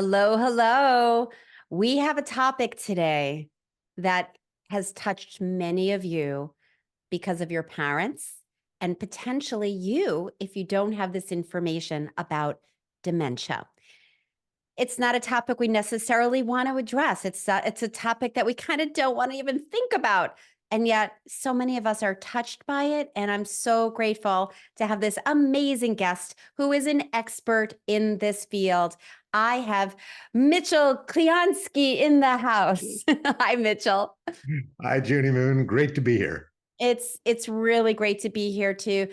Hello, hello. We have a topic today that has touched many of you because of your parents and potentially you if you don't have this information about dementia. It's not a topic we necessarily want to address. It's a topic that we kind of don't want to even think about. And yet so many of us are touched by it. And I'm so grateful to have this amazing guest who is an expert in this field. I have Mitchell Clionsky in the house. Hi, Mitchell. Hi, Junie Moon. Great to be here. It's really great to be here too,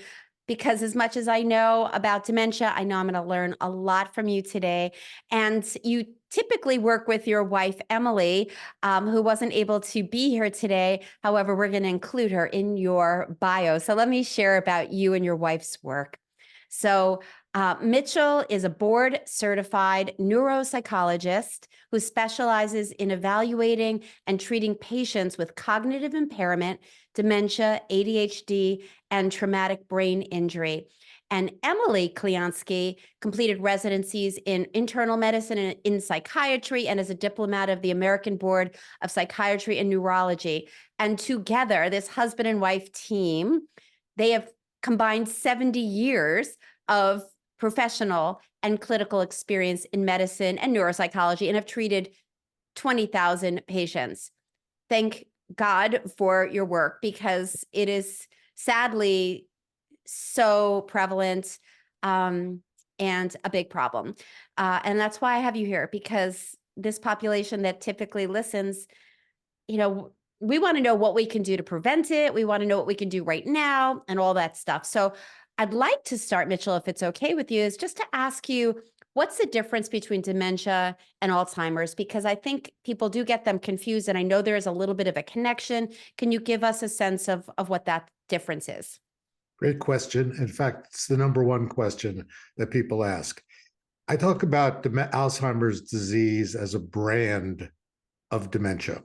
because as much as I know about dementia, I know I'm going to learn a lot from you today. And you typically work with your wife, Emily, who wasn't able to be here today. However, we're going to include her in your bio. So let me share about you and your wife's work. So Mitchell is a board certified neuropsychologist who specializes in evaluating and treating patients with cognitive impairment, dementia, ADHD, and traumatic brain injury. And Emily Clionsky completed residencies in internal medicine and in psychiatry and is a diplomat of the American Board of Psychiatry and Neurology. And together, this husband and wife team, they have combined 70 years of professional and clinical experience in medicine and neuropsychology and have treated 20,000 patients. Thank God for your work because it is sadly so prevalent and a big problem. And that's why I have you here, because this population that typically listens, we want to know what we can do to prevent it. We want to know what we can do right now and all that stuff. So I'd like to start, Mitchell, if it's okay with you, is just to ask you, what's the difference between dementia and Alzheimer's? Because I think people do get them confused, and I know there is a little bit of a connection. Can you give us a sense of what that difference is? Great question. In fact, it's the number one question that people ask. I talk about Alzheimer's disease as a brand of dementia.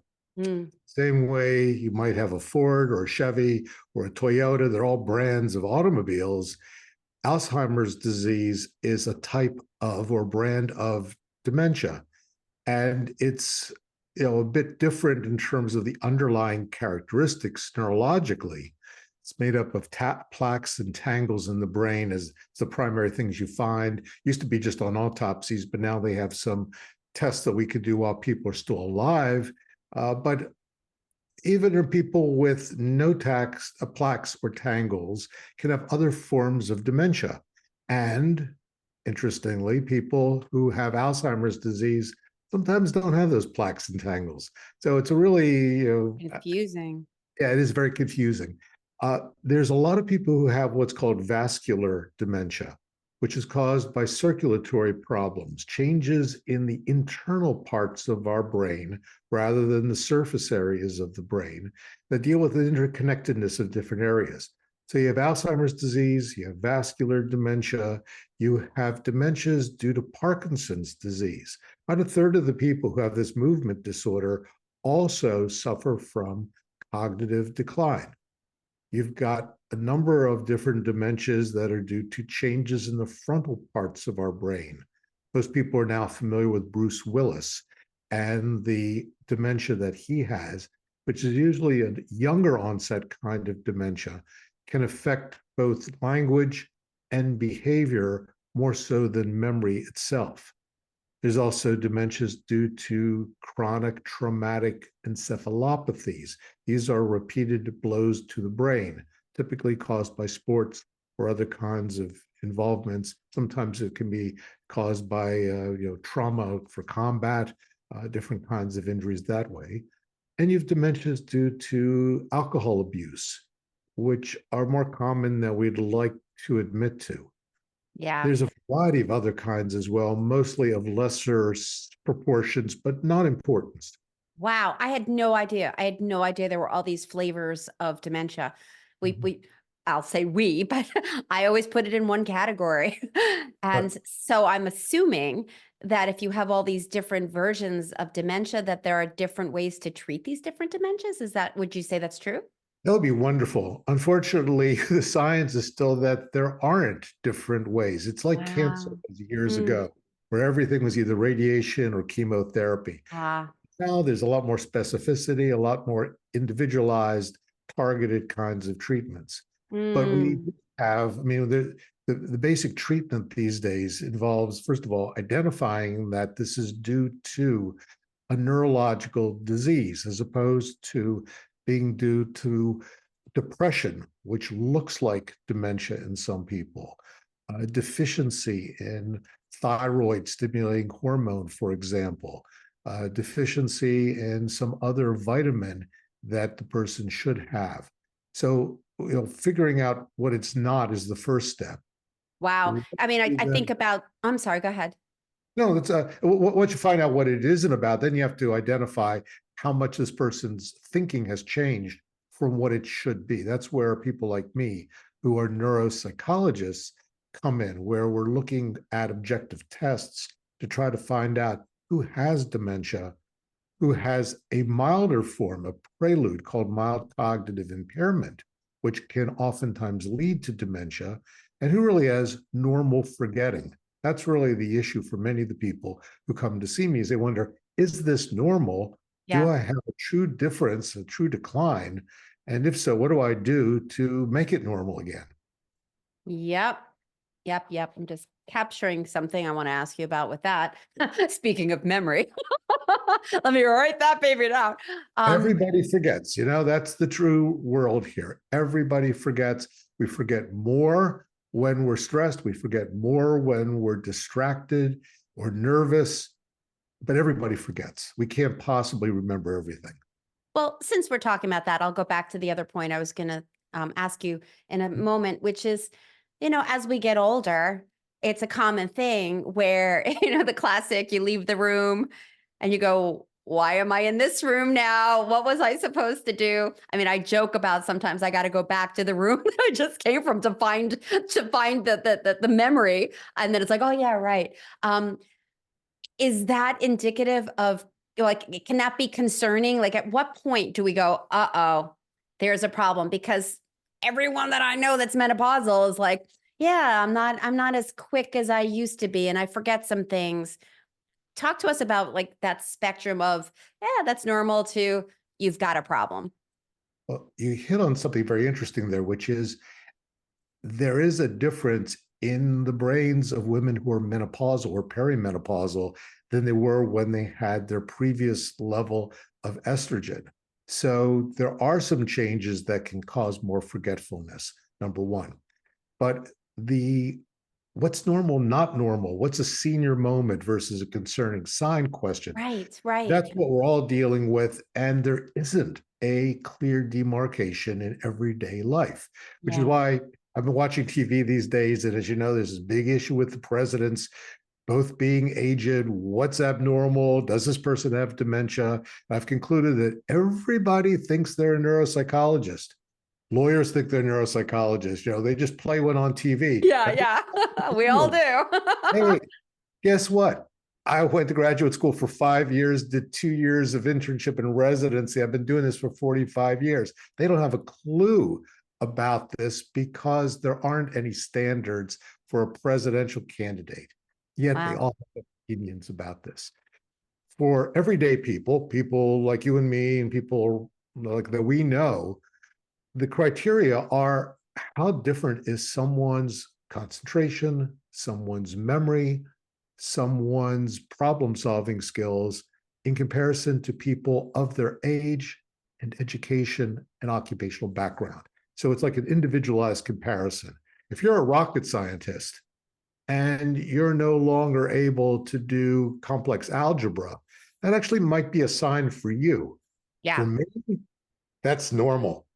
Same way you might have a Ford or a Chevy or a Toyota, they're all brands of automobiles. Alzheimer's disease is a type of or brand of dementia. And it's a bit different in terms of the underlying characteristics neurologically. It's made up of plaques and tangles in the brain as the primary things you find. Used to be just on autopsies, but now they have some tests that we could do while people are still alive. But even in people with no plaques or tangles can have other forms of dementia. And interestingly, people who have Alzheimer's disease sometimes don't have those plaques and tangles. So it's a really confusing. Yeah, it is very confusing. There's a lot of people who have what's called vascular dementia, which is caused by circulatory problems, changes in the internal parts of our brain rather than the surface areas of the brain that deal with the interconnectedness of different areas. So you have Alzheimer's disease, you have vascular dementia, you have dementias due to Parkinson's disease. About a third of the people who have this movement disorder also suffer from cognitive decline. You've got a number of different dementias that are due to changes in the frontal parts of our brain. Most people are now familiar with Bruce Willis and the dementia that he has, which is usually a younger onset kind of dementia, can affect both language and behavior more so than memory itself. There's also dementias due to chronic traumatic encephalopathies. These are repeated blows to the brain, typically caused by sports or other kinds of involvements. Sometimes it can be caused by trauma for combat, different kinds of injuries that way. And you have dementias due to alcohol abuse, which are more common than we'd like to admit to. Yeah. There's a variety of other kinds as well, mostly of lesser proportions, but not importance. Wow. I had no idea. I had no idea there were all these flavors of dementia. I'll say we, but I always put it in one category. And so I'm assuming that if you have all these different versions of dementia, that there are different ways to treat these different dementias. Would you say that's true? That would be wonderful. Unfortunately, the science is still that there aren't different ways. It's like cancer Wow. years ago. where everything was either radiation or chemotherapy. Ah, Now there's a lot more specificity, a lot more individualized, targeted kinds of treatments. But we mm, have, I mean, the basic treatment these days involves, first of all, identifying that this is due to a neurological disease as opposed to being due to depression, which looks like dementia in some people, a deficiency in thyroid stimulating hormone, for example, deficiency in some other vitamin that the person should have. So, figuring out what it's not is the first step. wow. I mean, I think Then, about, I'm sorry, go ahead. no, that's once you find out what it isn't about, then you have to identify how much this person's thinking has changed from what it should be. That's where people like me, who are neuropsychologists, come in, where we're looking at objective tests to try to find out who has dementia, who has a milder form, a prelude called mild cognitive impairment, which can oftentimes lead to dementia, and who really has normal forgetting. That's really the issue for many of the people who come to see me is they wonder, is this normal? Do Yeah. I have a true difference, a true decline? And if so, what do I do to make it normal again? Yep. Yep. I'm just capturing something I want to ask you about with that. Speaking of memory, let me write that baby down. Um, Everybody forgets, that's the true world here. Everybody forgets. We forget more when we're stressed. We forget more when we're distracted or nervous, but everybody forgets. We can't possibly remember everything. well, since we're talking about that, I'll go back to the other point I was going to ask you in a moment, which is, as we get older, it's a common thing where, the classic, you leave the room and you go, why am I in this room now? What was I supposed to do? I mean, I joke about sometimes I got to go back to the room that I just came from to find the memory. And then it's like, oh yeah, right. Is that indicative of, like, can that be concerning? Like, at what point do we go, uh-oh, there's a problem? Because everyone that I know that's menopausal is like, yeah, I'm not as quick as I used to be, and I forget some things. Talk to us about, like, that spectrum of, yeah, that's normal, to you've got a problem. Well, you hit on something very interesting there, which is there is a difference in the brains of women who are menopausal or perimenopausal than they were when they had their previous level of estrogen. So there are some changes that can cause more forgetfulness, number one. But the what's normal, not normal, what's a senior moment versus a concerning sign question, Right. that's what we're all dealing with. And there isn't a clear demarcation in everyday life, which is Yeah. why I've been watching TV these days. And as you know, there's this big issue with the presidents both being aged. What's abnormal? Does this person have dementia? And I've concluded that everybody thinks they're a neuropsychologist. Lawyers think they're neuropsychologists. They just play one on TV. Yeah. We all do. Hey, guess what? I went to graduate school for 5 years, did 2 years of internship and residency. I've been doing this for 45 years. They don't have a clue about this because there aren't any standards for a presidential candidate. Yet they Wow. all have opinions about this. For everyday people, people like you and me, and people like that we know, the criteria are how different is someone's concentration, someone's memory, someone's problem solving skills in comparison to people of their age and education and occupational background. So it's like an individualized comparison. If you're a rocket scientist and you're no longer able to do complex algebra, that actually might be a sign for you. For Yeah. me, that's normal.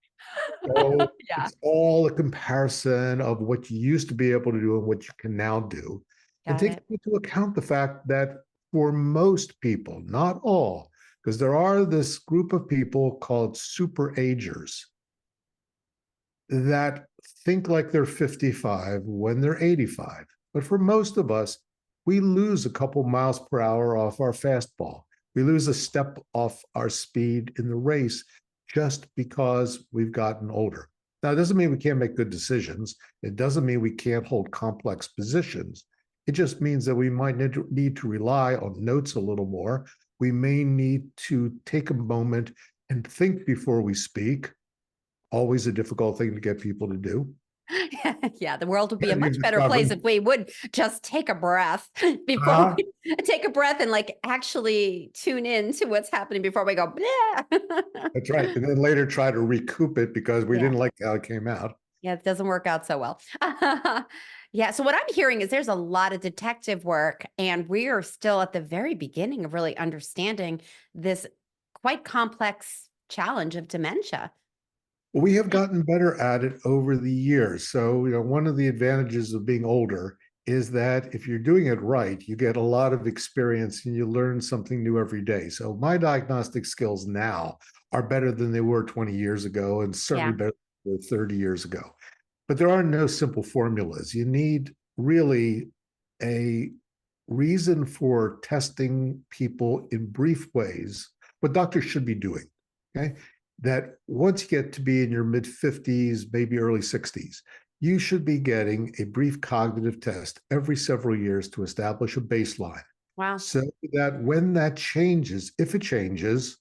So Yeah. it's all a comparison of what you used to be able to do and what you can now do. And Got taking it. into account the fact that for most people, not all, because there are this group of people called super agers that think like they're 55 when they're 85. But for most of us, we lose a couple miles per hour off our fastball. We lose a step off our speed in the race just because we've gotten older. Now, it doesn't mean we can't make good decisions. It doesn't mean we can't hold complex positions. It just means that we might need to rely on notes a little more. We may need to take a moment and think before we speak. Always a difficult thing to get people to do. Yeah, the world would be a You've much better place discovered. if we would just take a breath before Uh-huh. we take a breath and like actually tune in to what's happening before we go, "Bleh." That's right. And then later try to recoup it because we Yeah. didn't like how it came out. Yeah, it doesn't work out so well. Yeah, so what I'm hearing is there's a lot of detective work, and we are still at the very beginning of really understanding this quite complex challenge of dementia. We have gotten better at it over the years. So, one of the advantages of being older is that if you're doing it right, you get a lot of experience and you learn something new every day. So, my diagnostic skills now are better than they were 20 years ago, and certainly Yeah, better than they were 30 years ago. But there are no simple formulas. You need really a reason for testing people in brief ways, what doctors should be doing. Okay. That once you get to be in your mid 50s, maybe early 60s, you should be getting a brief cognitive test every several years to establish a baseline. wow, So that when that changes, if it changes,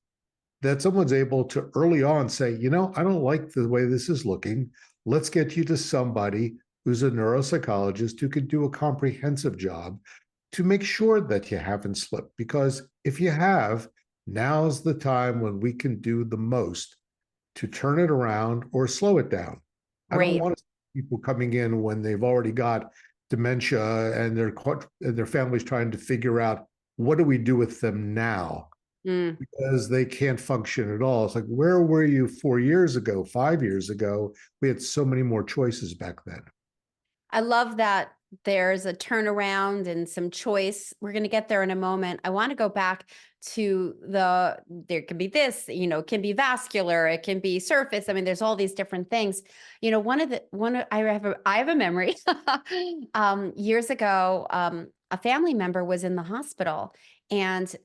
that someone's able to early on say, I don't like the way this is looking. Let's get you to somebody who's a neuropsychologist who could do a comprehensive job to make sure that you haven't slipped. Because if you have, now's the time when we can do the most to turn it around or slow it down. I don't great. want to see people coming in when they've already got dementia and their family's trying to figure out what do we do with them now Mm. because they can't function at all. It's like, where were you 4 years ago, 5 years ago? We had so many more choices back then. I love that there's a turnaround and some choice. We're going to get there in a moment. I want to go back to there can be this, it can be vascular, it can be surface. I mean, there's all these different things. I have a memory. Years ago, a family member was in the hospital, and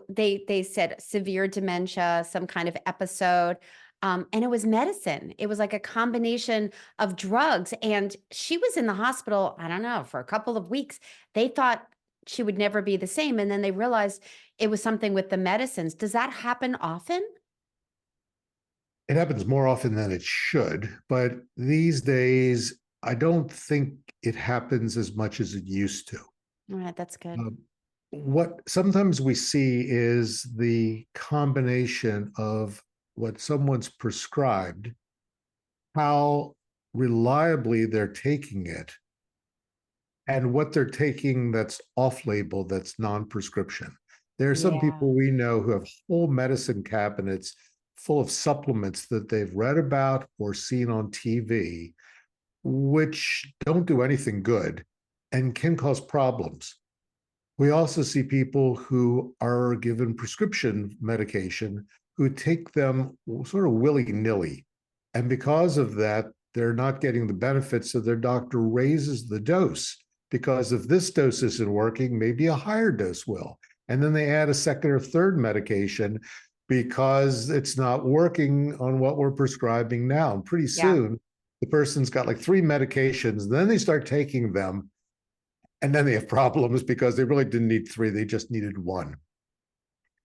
they said severe dementia, some kind of episode. And it was medicine. It was like a combination of drugs. And she was in the hospital, I don't know, for a couple of weeks. They thought she would never be the same. And then they realized it was something with the medicines. Does that happen often? It happens more often than it should, but these days, I don't think it happens as much as it used to. All right, that's good. Um, what sometimes we see is the combination of what someone's prescribed, how reliably they're taking it, and what they're taking that's off label, that's non prescription. There are some Yeah. people we know who have whole medicine cabinets full of supplements that they've read about or seen on TV, which don't do anything good and can cause problems. We also see people who are given prescription medication who take them sort of willy-nilly. And because of that, they're not getting the benefits, so their doctor raises the dose because if this dose isn't working, maybe a higher dose will. And then they add a second or third medication because it's not working on what we're prescribing now. And pretty Yeah. soon, the person's got like 3 medications, then they start taking them, and then they have problems because they really didn't need 3, they just needed 1.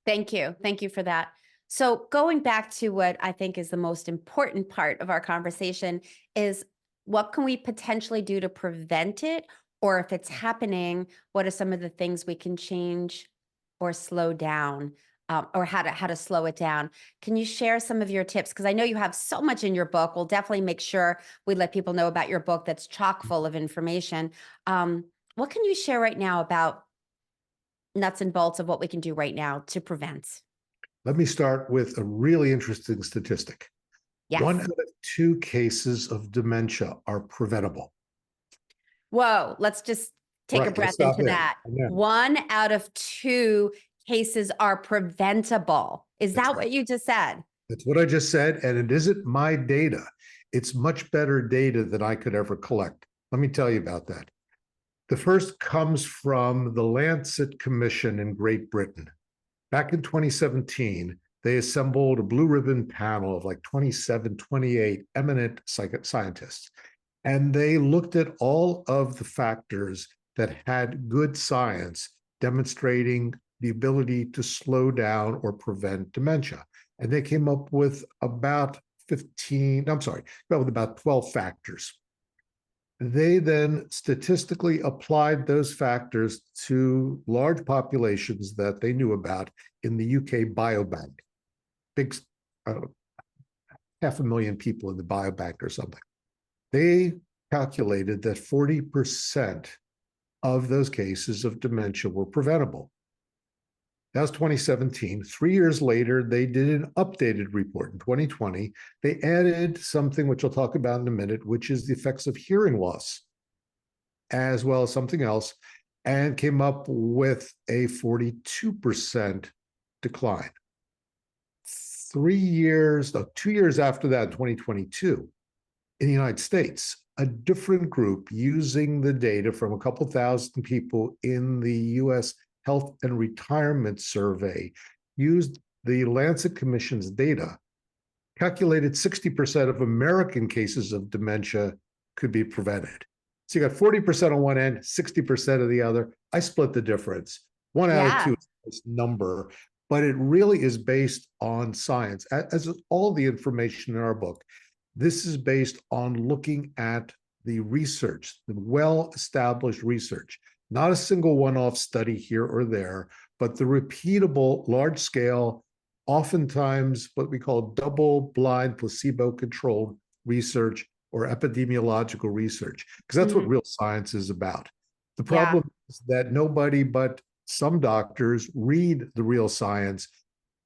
Thank you. Thank you for that. So going back to what I think is the most important part of our conversation is what can we potentially do to prevent it? Or if it's happening, what are some of the things we can change or slow down, or how to slow it down? Can you share some of your tips? Because I know you have so much in your book. We'll definitely make sure we let people know about your book that's chock full of information. What can you share right now about nuts and bolts of what we can do right now to prevent? Let me start with a really interesting statistic. 1 Yes. out of 2 cases of dementia are preventable. Whoa, let's just take a Right, let's breath stop into there. that. Again, 1 out of 2 cases are preventable. Is that's that right. what you just said? That's what I just said, and it isn't my data. It's much better data than I could ever collect. Let me tell you about that. The first comes from the Lancet Commission in Great Britain. Back in 2017, they assembled a blue ribbon panel of like 27, 28 eminent scientists. And they looked at all of the factors that had good science demonstrating the ability to slow down or prevent dementia. And they came up with about 12 factors. They then statistically applied those factors to large populations that they knew about in the UK biobank. Big, 500,000 people in the biobank or something. They calculated that 40% of those cases of dementia were preventable. That was 2017. 3 years later, they did an updated report in 2020. They added something which I'll talk about in a minute, which is the effects of hearing loss, as well as something else, and came up with a 42% decline. 2 years after that, 2022, in the United States, a different group using the data from a couple thousand people in the US Health and Retirement Survey used the Lancet Commission's data, calculated 60% of American cases of dementia could be prevented. So you got 40% on one end, 60% of the other. I split the difference. One out of two is this number, but it really is based on science. As all the information in our book, this is based on looking at the research, the well-established research, not a single one-off study here or there, but the repeatable, large-scale, oftentimes what we call double-blind, placebo-controlled research or epidemiological research, because that's what real science is about. The problem is that nobody but some doctors read the real science.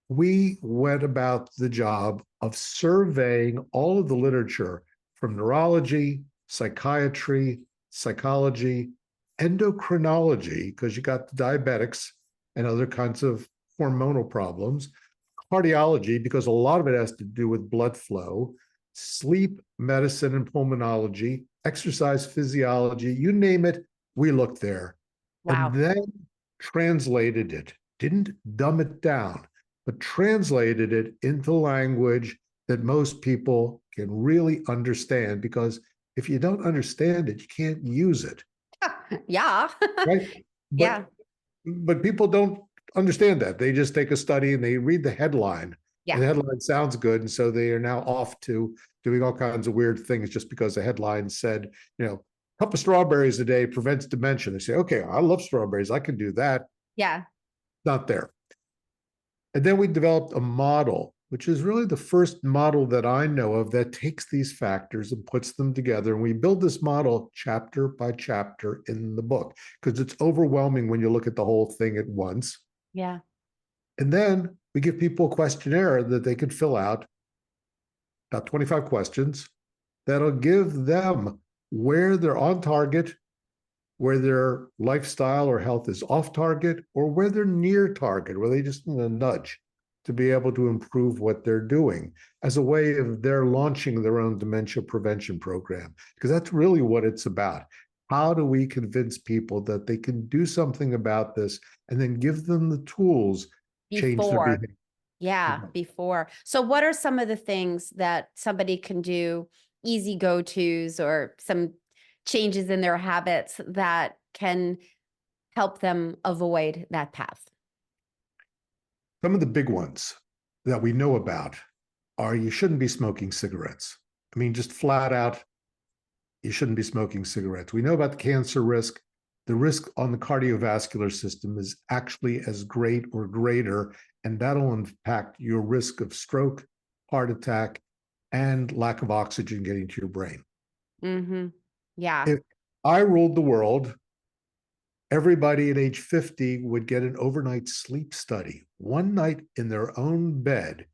We went about the job of surveying all of the literature from neurology, psychiatry, psychology, endocrinology, because you got the diabetics and other kinds of hormonal problems, cardiology, because a lot of it has to do with blood flow, sleep medicine and pulmonology, exercise physiology, you name it, we looked there. Wow. And then translated it, didn't dumb it down, but translated it into language that most people can really understand, because if you don't understand it, you can't use it. Yeah. Right? Yeah. But people don't understand that. They just take a study and they read the headline. And the Yeah. headline sounds good. And so they are now off to doing all kinds of weird things just because the headline said, a cup of strawberries a day prevents dementia. They say, okay, I love strawberries. I can do that. Yeah. Not there. And then we developed a model, which is really the first model that I know of that takes these factors and puts them together. And we build this model chapter by chapter in the book, because it's overwhelming when you look at the whole thing at once. Yeah. And then we give people a questionnaire that they could fill out, about 25 questions, that'll give them where they're on target, where their lifestyle or health is off target, or where they're near target, where they just need a nudge to be able to improve what they're doing, as a way of their launching their own dementia prevention program. Because that's really what it's about. How do we convince people that they can do something about this, and then give them the tools, change their Before. behavior? Yeah, before. So what are some of the things that somebody can do, easy go-tos or some changes in their habits that can help them avoid that path? Some of the big ones that we know about are you shouldn't be smoking cigarettes. I mean, just flat out, you shouldn't be smoking cigarettes. We know about the cancer risk. The risk on the cardiovascular system is actually as great or greater, and that'll impact your risk of stroke, heart attack, and lack of oxygen getting to your brain. Yeah. If I ruled the world, everybody at age 50 would get an overnight sleep study, one night in their own bed,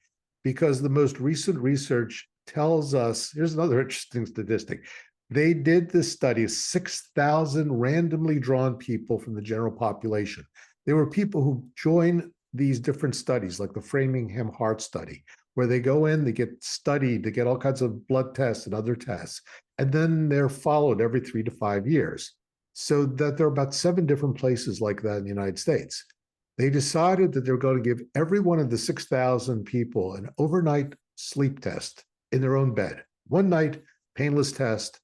because the most recent research tells us, here's another interesting statistic. They did this study of 6,000 randomly drawn people from the general population. There were people who join these different studies, like the Framingham Heart Study, where they go in, they get studied, they get all kinds of blood tests and other tests, and then they're followed every 3 to 5 years. So that there are about 7 different places like that in the United States. They decided that they're going to give every one of the 6,000 people an overnight sleep test in their own bed. One night, painless test.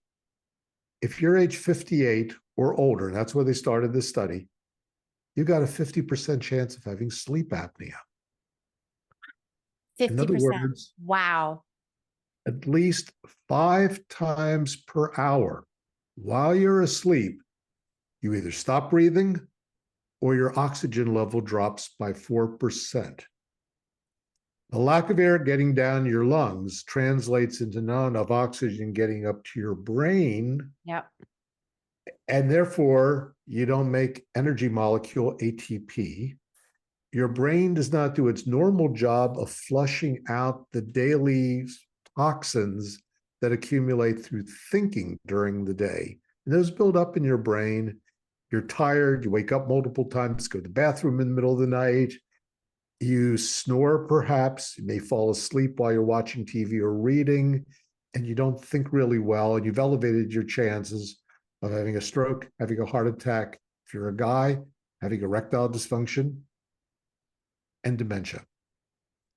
If you're age 58 or older, and that's where they started this study, you got a 50% chance of having sleep apnea. In other 50%. words, Wow. at least 5 times per hour while you're asleep, you either stop breathing or your oxygen level drops by 4%. The lack of air getting down your lungs translates into not enough oxygen getting up to your brain, Yep. and therefore you don't make energy molecule ATP. Your brain does not do its normal job of flushing out the daily toxins that accumulate through thinking during the day. And those build up in your brain. You're tired, you wake up multiple times, go to the bathroom in the middle of the night, you snore perhaps, you may fall asleep while you're watching TV or reading, and you don't think really well, and you've elevated your chances of having a stroke, having a heart attack, if you're a guy, having erectile dysfunction, and dementia.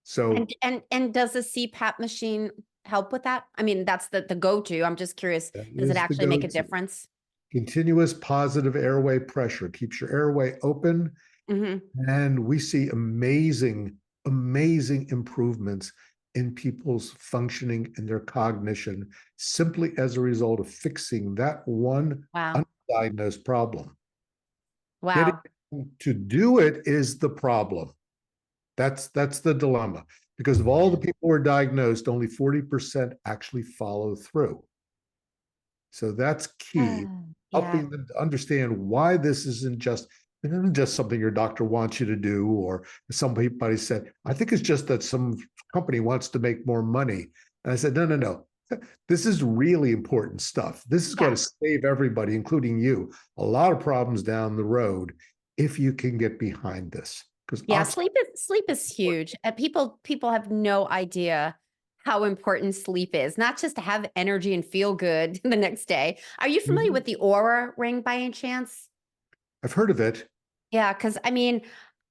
So And does the CPAP machine help with that? I mean, that's the go-to. I'm just curious, that does it is the actually make a go-to. difference? Continuous positive airway pressure keeps your airway open, Hmm. and we see amazing, amazing improvements in people's functioning and their cognition simply as a result of fixing that one Wow. undiagnosed problem. Getting Wow. to do it is the problem. That's the dilemma. Because of all the Yeah. people who are diagnosed, only 40% actually follow through. So that's key, Yeah. helping them to understand why this isn't just something your doctor wants you to do, or somebody said, I think it's just that some company wants to make more money. And I said, no, no, no. This is really important stuff. This is going Yeah. to save everybody, including you, a lot of problems down the road if you can get behind this. Because Yeah, sleep is huge. People have no idea how important sleep is, not just to have energy and feel good the next day. Are you familiar with the Aura ring by any chance? I've heard of it. Yeah, because I mean,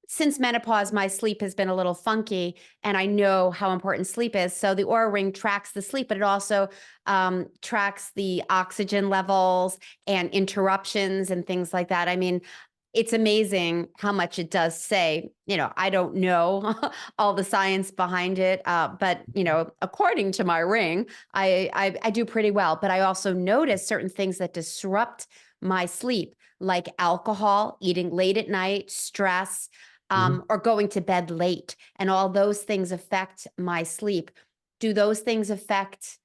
since menopause, my sleep has been a little funky, and I know how important sleep is. So the Aura ring tracks the sleep, but it also tracks the oxygen levels and interruptions and things like that. I mean, it's amazing how much it does say. I don't know all the science behind it, but according to my ring, I do pretty well. But I also notice certain things that disrupt my sleep, like alcohol, eating late at night, stress, Mhm. or going to bed late, and all those things affect my sleep. Do those things affect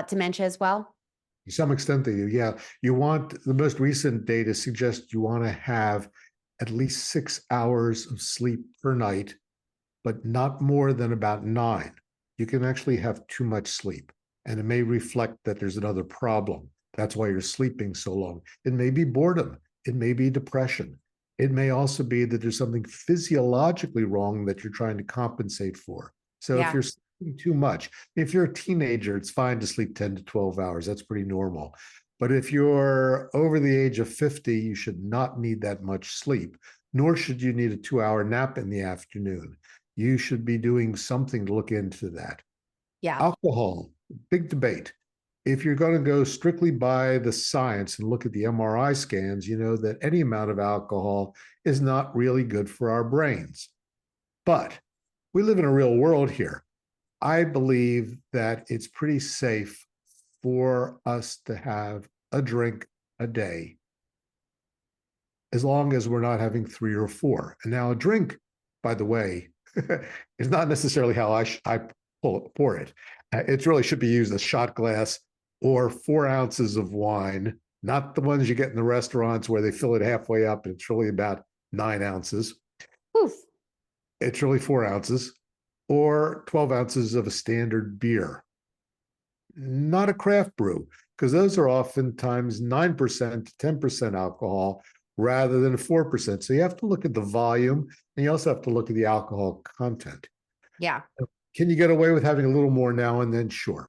dementia as well? To some extent, they do. Yeah. You want the most recent data suggests you want to have at least 6 hours of sleep per night, but not more than about 9. You can actually have too much sleep, and it may reflect that there's another problem. That's why you're sleeping so long. It may be boredom, it may be depression. It may also be that there's something physiologically wrong that you're trying to compensate for. So if Yeah. you're sleeping too much, if you're a teenager, it's fine to sleep 10 to 12 hours. That's pretty normal. But if you're over the age of 50, you should not need that much sleep, nor should you need a 2-hour nap in the afternoon. You should be doing something to look into that. Yeah. Alcohol, big debate. If you're going to go strictly by the science and look at the MRI scans, you know that any amount of alcohol is not really good for our brains. But we live in a real world here. I believe that it's pretty safe for us to have a drink a day, as long as we're not having 3 or 4. And now a drink, by the way, is not necessarily how I pour it. It really should be used as shot glass or 4 ounces of wine, not the ones you get in the restaurants where they fill it halfway up. It's really about 9 ounces. Oof. It's really 4 ounces, or 12 ounces of a standard beer, not a craft brew, because those are oftentimes 9% to 10% alcohol rather than 4%. So you have to look at the volume, and you also have to look at the alcohol content. Yeah. Can you get away with having a little more now and then? Sure.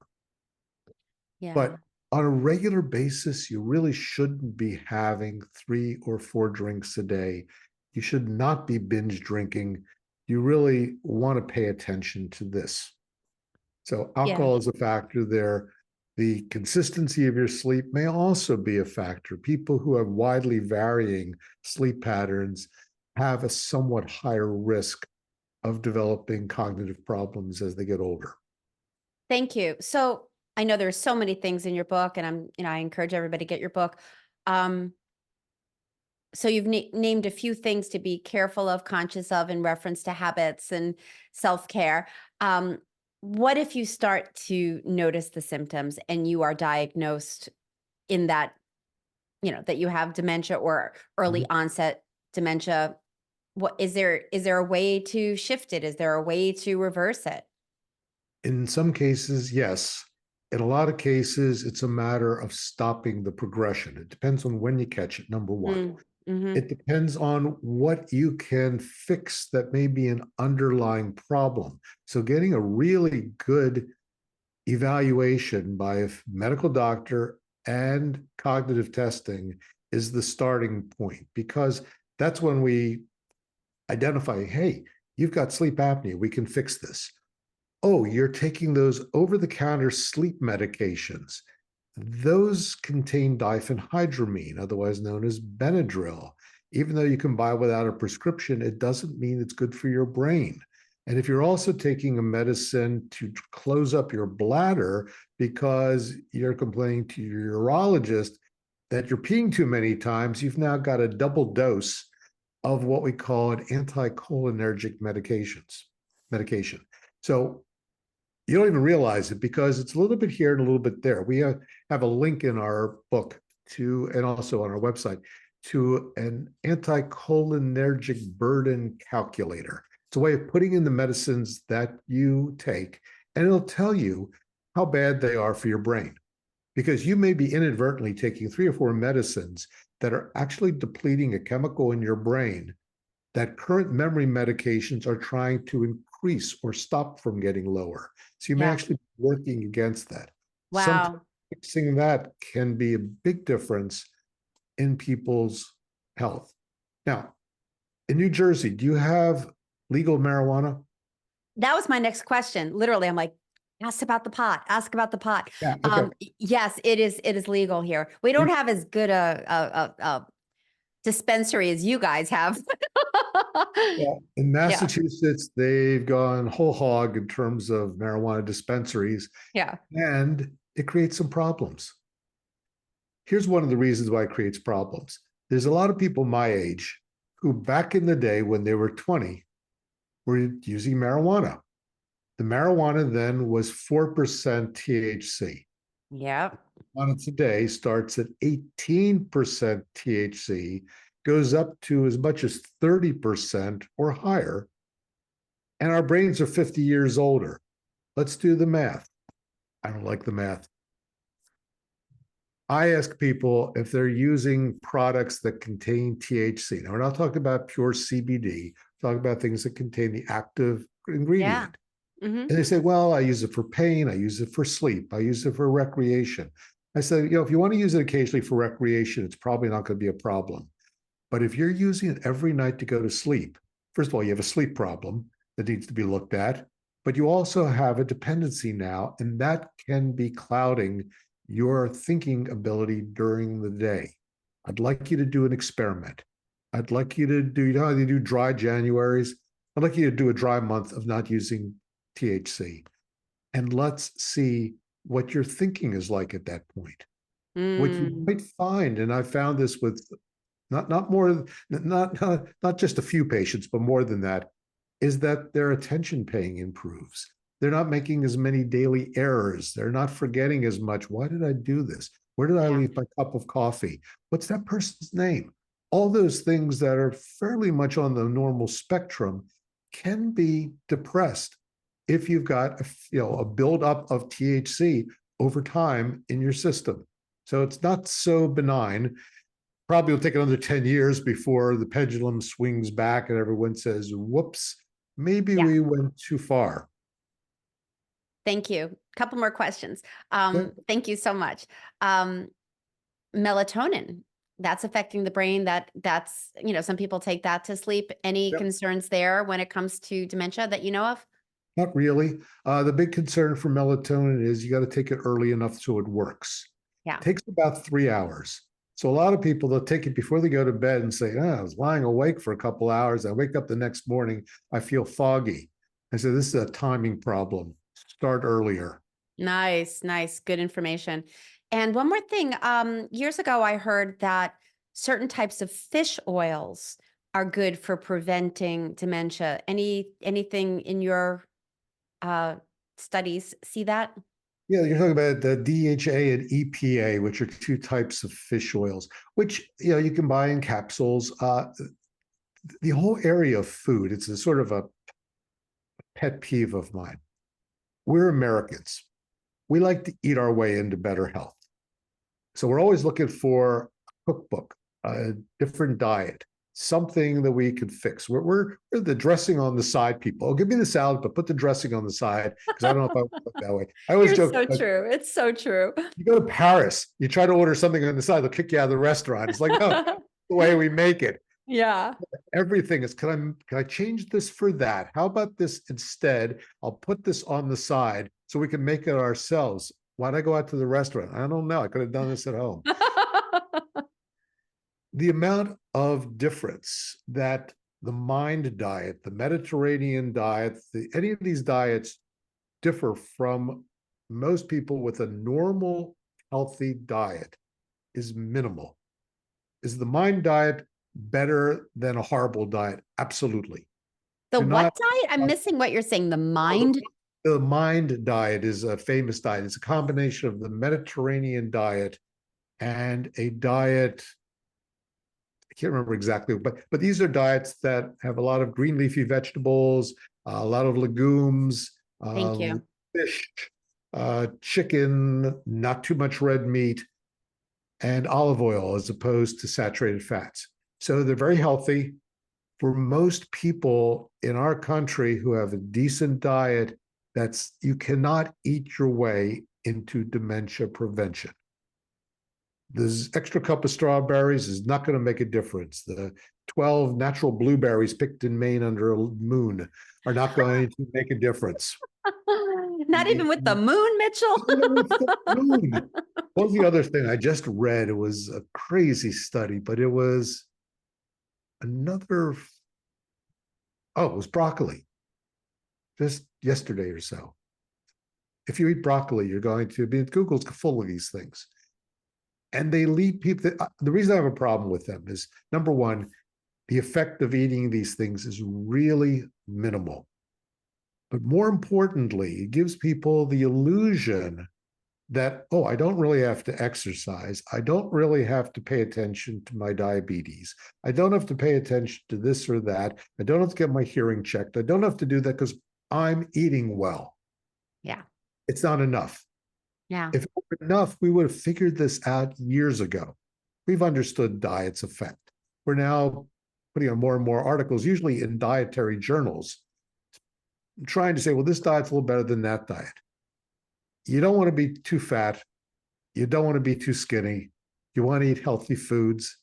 Yeah. But on a regular basis, you really shouldn't be having 3 or 4 drinks a day. You should not be binge drinking. You really want to pay attention to this. So Yeah. alcohol is a factor there. The consistency of your sleep may also be a factor. People who have widely varying sleep patterns have a somewhat higher risk of developing cognitive problems as they get older. Thank you. So I know there's so many things in your book, and I encourage everybody to get your book. Um, so you've named a few things to be careful of, conscious of in reference to habits and self-care. Um, what if you start to notice the symptoms and you are diagnosed in that, that you have dementia or early onset dementia? What is there a way to shift it? Is there a way to reverse it? In some cases, yes. In a lot of cases, it's a matter of stopping the progression. It depends on when you catch it, number one. Mm, mhm. It depends on what you can fix that may be an underlying problem. So, getting a really good evaluation by a medical doctor and cognitive testing is the starting point, because that's when we identify, hey, you've got sleep apnea, we can fix this. Oh, you're taking those over the counter sleep medications. Those contain diphenhydramine, otherwise known as Benadryl. Even though you can buy without a prescription, it doesn't mean it's good for your brain. And if you're also taking a medicine to close up your bladder because you're complaining to your urologist that you're peeing too many times, you've now got a double dose of what we call an anticholinergic medication. So you don't even realize it because it's a little bit here and a little bit there. We have a link in our book to, and also on our website, to an anticholinergic burden calculator. It's a way of putting in the medicines that you take, and it'll tell you how bad they are for your brain. Because you may be inadvertently taking 3 or 4 medicines that are actually depleting a chemical in your brain that current memory medications are trying to increase or stop from getting lower. So you may Yeah. actually be working against that. Sometimes Wow. fixing that can be a big difference in people's health. Now, in New Jersey, do you have legal marijuana? That was my next question. Literally, I'm like, ask about the pot. Ask about the pot. Yeah. Okay. Yes, it is legal here. We don't have as good a dispensary as you guys have. Well, in Yeah. Massachusetts, they've gone whole hog in terms of marijuana dispensaries, Yeah. and it creates some problems. Here's one of the reasons why it creates problems. There's a lot of people my age who, back in the day when they were 20, were using marijuana. The marijuana then was 4% THC. Yeah. Marijuana today starts at 18% THC, goes up to as much as 30% or higher, and our brains are 50 years older. Let's do the math. I don't like the math. I ask people if they're using products that contain THC. Now, we're not talking about pure CBD, we're talking about things that contain the active Yeah. ingredient. Hmm. And they say, well, I use it for pain, I use it for sleep, I use it for recreation. I said, if you want to use it occasionally for recreation, it's probably not going to be a problem. But if you're using it every night to go to sleep, first of all, you have a sleep problem that needs to be looked at, but you also have a dependency now, and that can be clouding your thinking ability during the day. I'd like you to do an experiment. I'd like you to do, how they do dry Januaries? I'd like you to do a dry month of not using THC. And let's see what your thinking is like at that point. What you Mm. might find, and I found this with not more, not just a few patients, but more than that, is that their attention paying improves. They're not making as many daily errors. They're not forgetting as much. Why did I do this? Where did I Yeah. leave my cup of coffee? What's that person's name? All those things that are fairly much on the normal spectrum can be depressed if you've got a buildup of THC over time in your system. So it's not so benign. Probably will take another 10 years before the pendulum swings back and everyone says, whoops, maybe Yeah. we went too far. Thank you. Couple more questions. Yeah. Thank you so much. Um, Melatonin, that's affecting the brain. Some people take that to sleep. Any Yep. concerns there when it comes to dementia that you know of? Not really. The big concern for melatonin is you got to take it early enough so it works. Yeah. It takes about 3 hours. So a lot of people, they'll take it before they go to bed and say, I was lying awake for a couple hours. I wake up the next morning, I feel foggy. I said, this is a timing problem. Start earlier. Nice, nice, good information. And one more thing, years ago I heard that certain types of fish oils are good for preventing dementia. Anything in your uh studies see that? Yeah, you're talking about the DHA and EPA, which are two types of fish oils, which you can buy in capsules. The whole area of food, it's a sort of a pet peeve of mine. We're Americans. We like to eat our way into better health. So we're always looking for a cookbook, a different diet, something that we could fix. We're the dressing on the side people. Oh, give me the salad, but put the dressing on the side because I don't know if I want it that way. I always You're joke, so like, true. It's so true. you go to Paris, you try to order something on the side, they'll kick you out of the restaurant. It's like, no, the way we make it. Yeah. Everything is, can I change this for that? How about this instead? I'll put this on the side so we can make it ourselves. Why'd I go out to the restaurant? I don't know. I could have done this at home. The amount of difference that the mind diet, the Mediterranean diet, any of these diets differ from most people with a normal, healthy diet is minimal. Is the mind diet better than a horrible diet? Absolutely. The Do what not. diet? I'm missing what you're saying. The mind? The mind diet is a famous diet. It's a combination of the Mediterranean diet and a diet. I can't remember exactly, but these are diets that have a lot of green leafy vegetables, a lot of legumes, Thank you. fish, chicken, not too much red meat, and olive oil as opposed to saturated fats. So they're very healthy. For most people in our country who have a decent diet, you cannot eat your way into dementia prevention. This extra cup of strawberries is not going to make a difference. The 12 natural blueberries picked in Maine under a moon are not going to make a difference. Not even with the moon, Mitchell. Moon. What was the other thing I just read? It was a crazy study, but it was another. Oh, it was broccoli. Just yesterday or so. If you eat broccoli, you're going to be. Google's full of these things. And they lead people. The reason I have a problem with them is, number one, the effect of eating these things is really minimal. But more importantly, it gives people the illusion that, oh, I don't really have to exercise. I don't really have to pay attention to my diabetes. I don't have to pay attention to this or that. I don't have to get my hearing checked. I don't have to do that because I'm eating well. Yeah. It's not enough. Yeah. If it were enough, we would have figured this out years ago. We've understood diet's effect. We're now putting on more and more articles, usually in dietary journals, trying to say, well, this diet's a little better than that diet. You don't want to be too fat. You don't want to be too skinny. You want to eat healthy foods.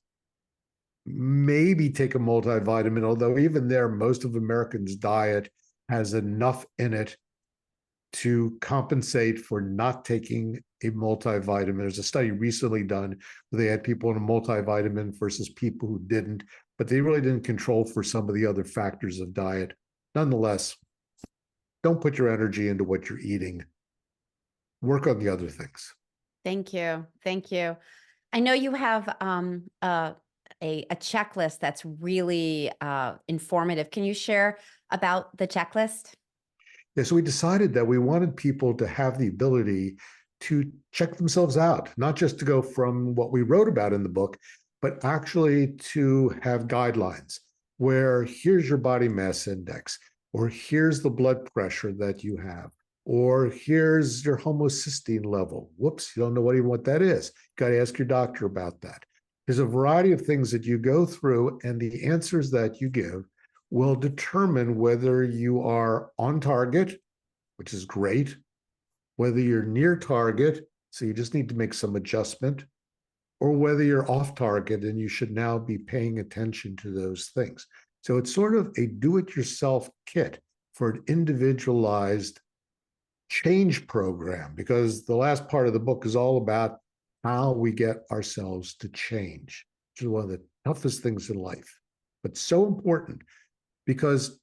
Maybe take a multivitamin, although even there, most of Americans' diet has enough in it to compensate for not taking a multivitamin. There's a study recently done where they had people on a multivitamin versus people who didn't, but they really didn't control for some of the other factors of diet. Nonetheless, don't put your energy into what you're eating. Work on the other things. Thank you. Thank you. I know you have a checklist that's really informative. Can you share about the checklist? Yeah, so we decided that we wanted people to have the ability to check themselves out, not just to go from what we wrote about in the book, but actually to have guidelines where here's your body mass index, or here's the blood pressure that you have, or here's your homocysteine level. Whoops, you don't know what that is. Got to ask your doctor about that. There's a variety of things that you go through, and the answers that you give will determine whether you are on target, which is great, whether you're near target, so you just need to make some adjustment, or whether you're off target and you should now be paying attention to those things. So it's sort of a do-it-yourself kit for an individualized change program, because the last part of the book is all about how we get ourselves to change, which is one of the toughest things in life, but so important, because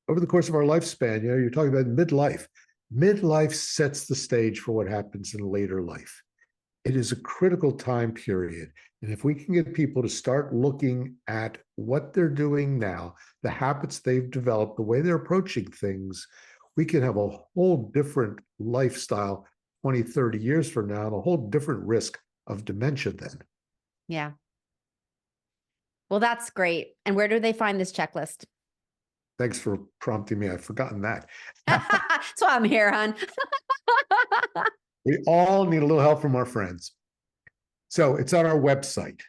over the course of our lifespan, you're talking about midlife. Midlife sets the stage for what happens in later life. It is a critical time period. And if we can get people to start looking at what they're doing now, the habits they've developed, the way they're approaching things, we can have a whole different lifestyle 20, 30 years from now, and a whole different risk of dementia then. Yeah. Well, that's great. And where do they find this checklist? Thanks for prompting me. I've forgotten that. That's why I'm here, hon. We all need a little help from our friends. So it's on our website.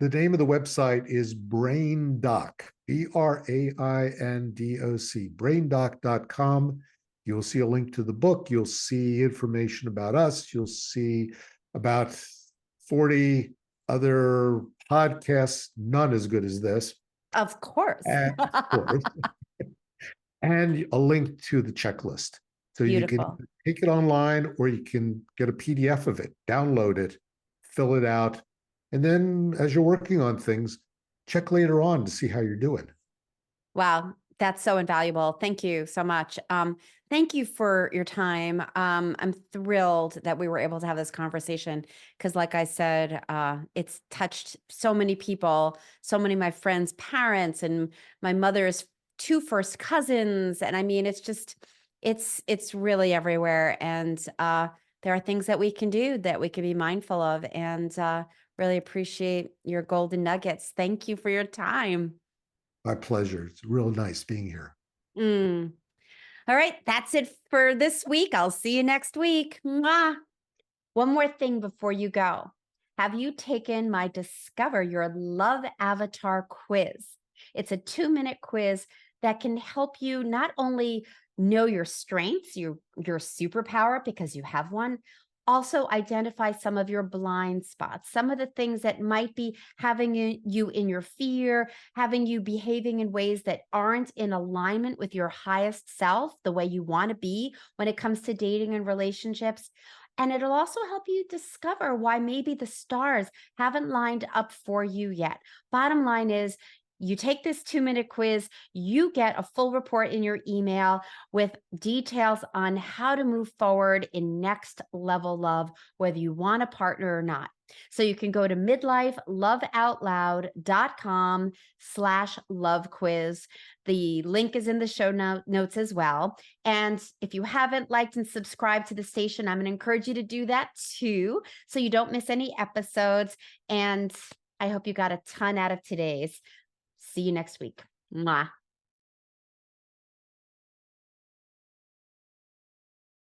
The name of the website is BrainDoc, BrainDoc, braindoc.com. You'll see a link to the book. You'll see information about us. You'll see about 40 other podcasts, none as good as this. Of course. Of course. And a link to the checklist. So Beautiful. You can take it online, or you can get a PDF of it, download it, fill it out. And then as you're working on things, check later on to see how you're doing. Wow, that's so invaluable. Thank you so much. Thank you for your time. I'm thrilled that we were able to have this conversation because, like I said, it's touched so many people, so many of my friends' parents, and my mother's two first cousins. And I mean, it's just, it's really everywhere. And there are things that we can do that we can be mindful of, and really appreciate your golden nuggets. Thank you for your time. My pleasure. It's real nice being here. Mm. All right, that's it for this week. I'll see you next week. Mwah. One more thing before you go. Have you taken my Discover Your Love Avatar quiz? It's a 2-minute quiz that can help you not only know your strengths, your superpower, because you have one, also identify some of your blind spots, some of the things that might be having you in your fear, having you behaving in ways that aren't in alignment with your highest self, the way you want to be when it comes to dating and relationships. And it'll also help you discover why maybe the stars haven't lined up for you yet. Bottom line is, you take this 2-minute quiz, you get a full report in your email with details on how to move forward in next level love, whether you want a partner or not. So you can go to midlifeloveoutloud.com/love quiz. The link is in the show notes as well. And if you haven't liked and subscribed to the station, I'm going to encourage you to do that too, so you don't miss any episodes. And I hope you got a ton out of today's. See you next week. Mwah.